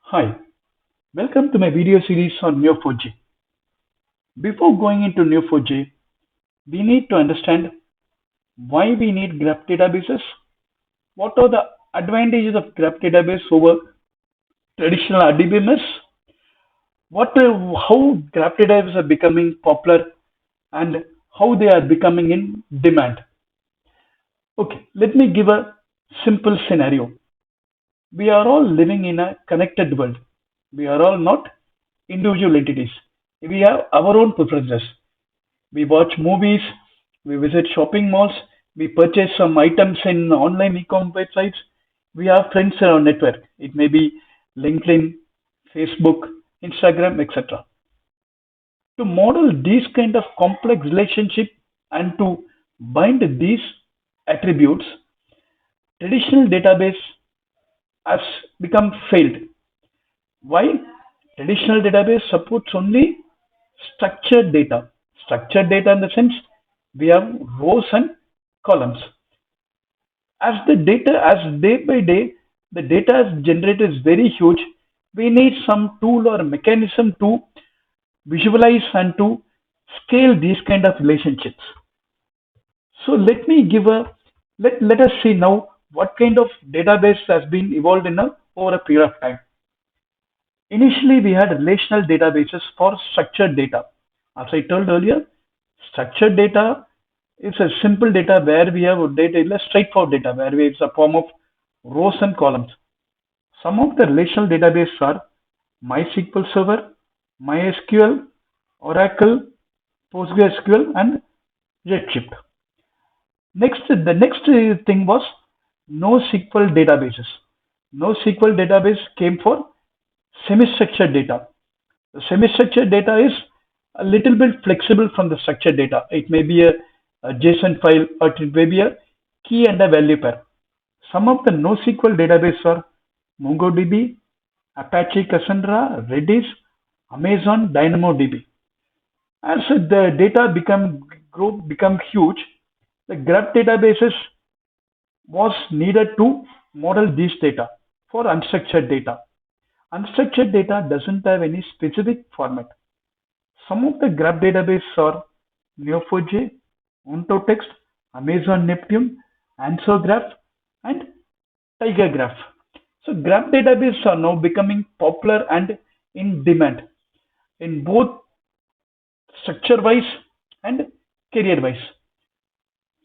Hi, welcome to my video series on Neo4J. Before going into Neo4J, we need to understand why we need graph databases, what are the advantages of graph database over traditional RDBMS, how graph databases are becoming popular and how they are becoming in demand. Okay, let me give a simple scenario. We are all living in a connected world. We are all not individual entities. We have our own preferences. We watch movies, we visit shopping malls, we purchase some items in online e-com websites. We have friends in our network. It may be LinkedIn, Facebook, Instagram, etc. To model these kind of complex relationship and to bind these attributes, traditional database has become failed. Why? Traditional database supports only structured data. Structured data in the sense we have rows and columns. As the data, as day by day, the data is generated is very huge. We need some tool or mechanism to visualize and to scale these kind of relationships. So let us see now what kind of database has been evolved over a period of time. Initially, we had relational databases for structured data. As I told earlier, structured data is a simple data where we have data, is a straightforward data where it's a form of rows and columns. Some of the relational databases are MySQL Server, MySQL, Oracle, PostgreSQL, and Redshift. The next thing was NoSQL databases. NoSQL database came for semi-structured data. The semi-structured data is a little bit flexible from the structured data. It may be a JSON file or it may be a key and a value pair. Some of the NoSQL databases are MongoDB, Apache Cassandra, Redis, Amazon DynamoDB. As the data become huge, the graph databases was needed to model this data for unstructured data. Unstructured data doesn't have any specific format. Some of the graph databases are Neo4j, OntoText, Amazon Neptune, AnswerGraph, and TigerGraph. So graph databases are now becoming popular and in demand in both structure-wise and career-wise.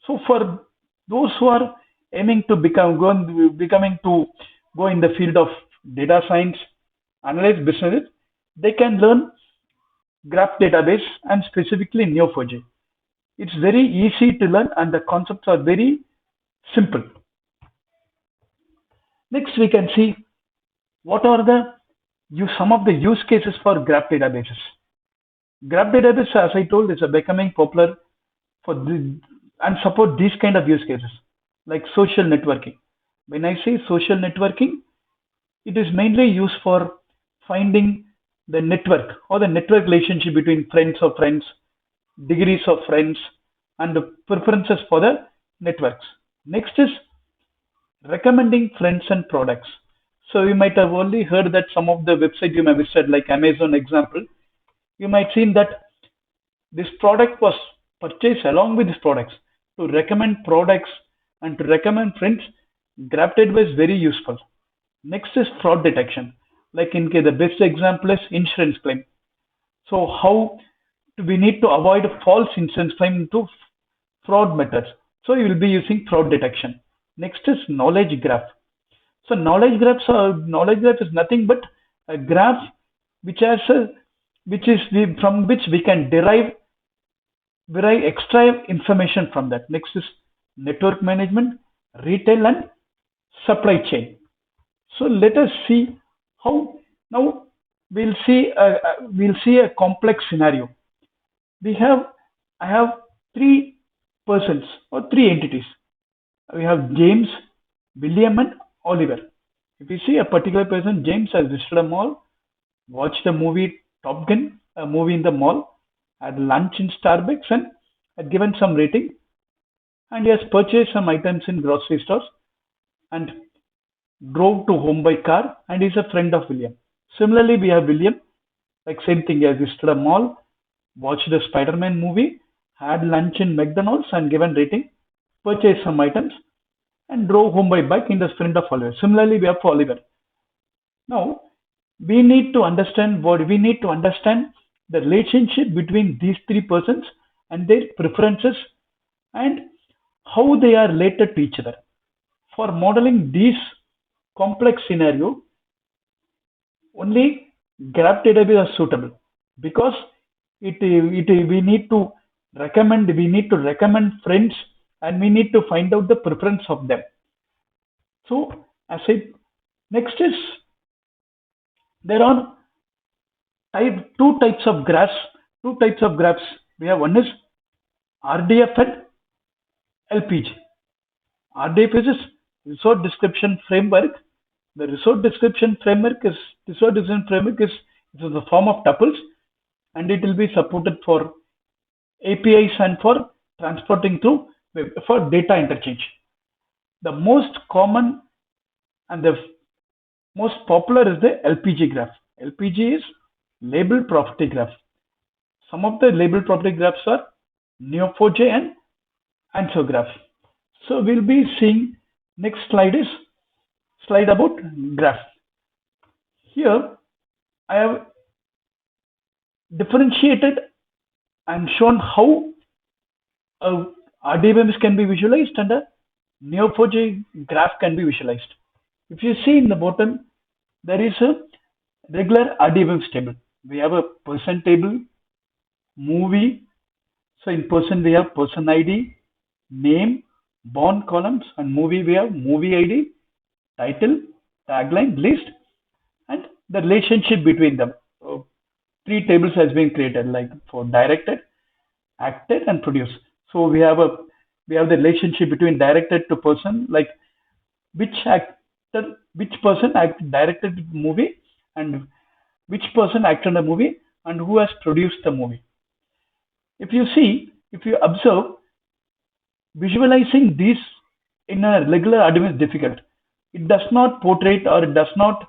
So for those who are aiming to becoming to go in the field of data science, analyze business, they can learn graph database and specifically Neo4j. It's very easy to learn and the concepts are very simple. Next, we can see what are some of the use cases for graph databases. Graph database, as I told, is becoming popular for and support these kind of use cases like social networking. When I say social networking, it is mainly used for finding the network or the network relationship between friends of friends, degrees of friends, and the preferences for the networks. Next is recommending friends and products. So you might have only heard that some of the websites you may have visited, like Amazon example, you might seen that this product was purchased along with these products. To recommend products and to recommend friends, graph database is very useful. Next is fraud detection. Like in case the best example is insurance claim. So how we need to avoid false insurance claim to fraud methods. So you will be using fraud detection. Next is knowledge graph. So knowledge graph is nothing but a graph which has from which we can extract information from that. Next is network management, retail and supply chain. So let us see how now we'll see a complex scenario. We have I have three persons or three entities. We have James, William, and Oliver. If you see a particular person, James has visited a mall, watched a movie Top Gun, a movie in the mall, had lunch in Starbucks, and had given some rating, and he has purchased some items in grocery stores and drove to home by car, and is a friend of William. Similarly, we have William, like same thing. He has visited a mall, watched the Spider-Man movie, had lunch in McDonald's and given rating, purchased some items, and drove home by bike in the sprint of Oliver. Similarly, we have for Oliver. Now, we need to understand the relationship between these three persons and their preferences and how they are related to each other. For modeling these complex scenario, only graph database are suitable because we need to recommend friends and we need to find out the preference of them. So as I next is there are two types of graphs. Two types of graphs we have. One is RDF and LPG. RDF is resource description framework. The resource description framework is the form of tuples, and it will be supported for APIs and for transporting through for data interchange. The most common and the most popular is the LPG graph. LPG is label property graph. Some of the label property graphs are Neo4J and answer graph. So we'll be seeing next slide is slide about graph. Here I have differentiated and shown how a RDBMS can be visualized and a Neo4j graph can be visualized. If you see in the bottom, there is a regular RDBMS table. We have a person table, movie. So in person we have person ID, name, born columns, and movie we have movie ID, title, tagline, list, and the relationship between them. Three tables has been created, like for directed, acted, and produced. So we have the relationship between directed to person, like which person directed the movie, and which person acted in the movie, and who has produced the movie. If you observe, visualizing these in a regular RDBMS is difficult. It does not portray or it does not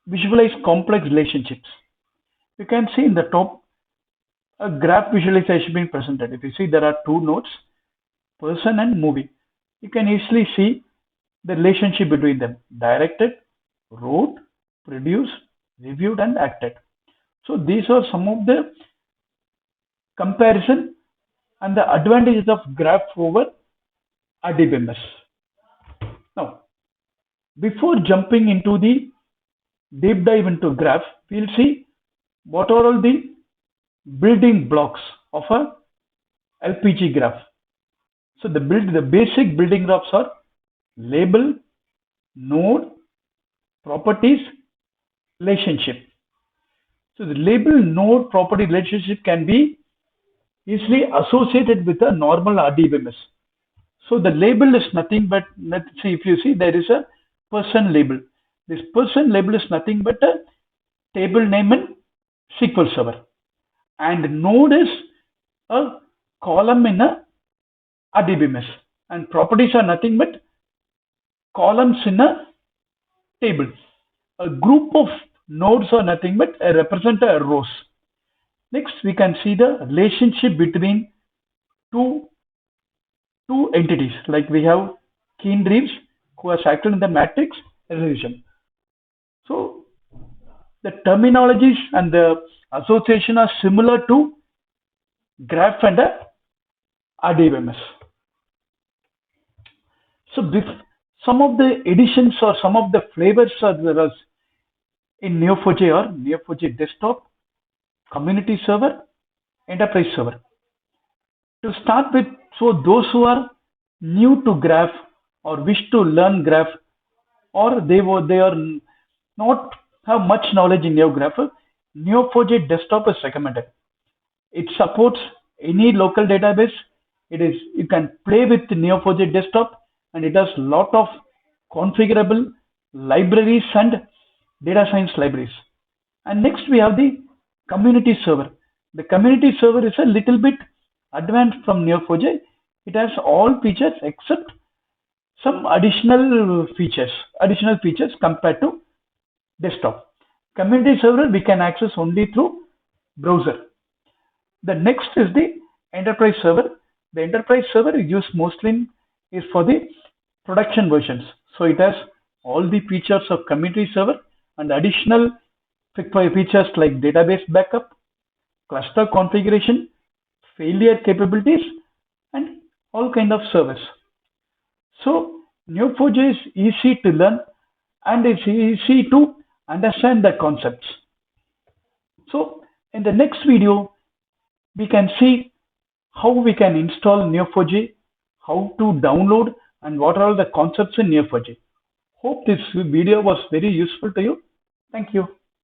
visualize complex relationships. You can see in the top a graph visualization being presented. If you see there are two nodes, person and movie. You can easily see the relationship between them. Directed, wrote, produced, reviewed, and acted. So these are some of the comparison and the advantages of graph over RDBMS. Now, before jumping into the deep dive into graph, we'll see what are all the building blocks of a LPG graph. So the basic building blocks are label, node, properties, relationship. So the label, node, property, relationship can be easily associated with a normal RDBMS. So the label is nothing but, let's see, if you see there is a person label. This person label is nothing but a table name in SQL Server. And node is a column in a RDBMS. And properties are nothing but columns in a table. A group of nodes are nothing but represent a rows. Next, we can see the relationship between two entities. Like we have Keane Reeves, who has acted in the matrix resolution. So the terminologies and the association are similar to graph and RDBMS. So some of the additions or some of the flavors are there in Neo4j or Neo4j desktop, community server, enterprise server. To start with, so those who are new to graph or wish to learn graph, or they are not have much knowledge in NeoGraph, Neo4j desktop is recommended. It supports any local database. You can play with Neo4j desktop, and it has lot of configurable libraries and data science libraries. And next we have the community server. The community server is a little bit advanced from Neo4j. It has all features except some additional features compared to desktop. Community server we can access only through browser. The next is the enterprise server. The enterprise server is used mostly is for the production versions. So it has all the features of community server and additional features like database backup, cluster configuration, failure capabilities, and all kind of service. So Neo4j is easy to learn and it's easy to understand the concepts. So in the next video, we can see how we can install Neo4j, how to download, and what are all the concepts in Neo4j. Hope this video was very useful to you. Thank you.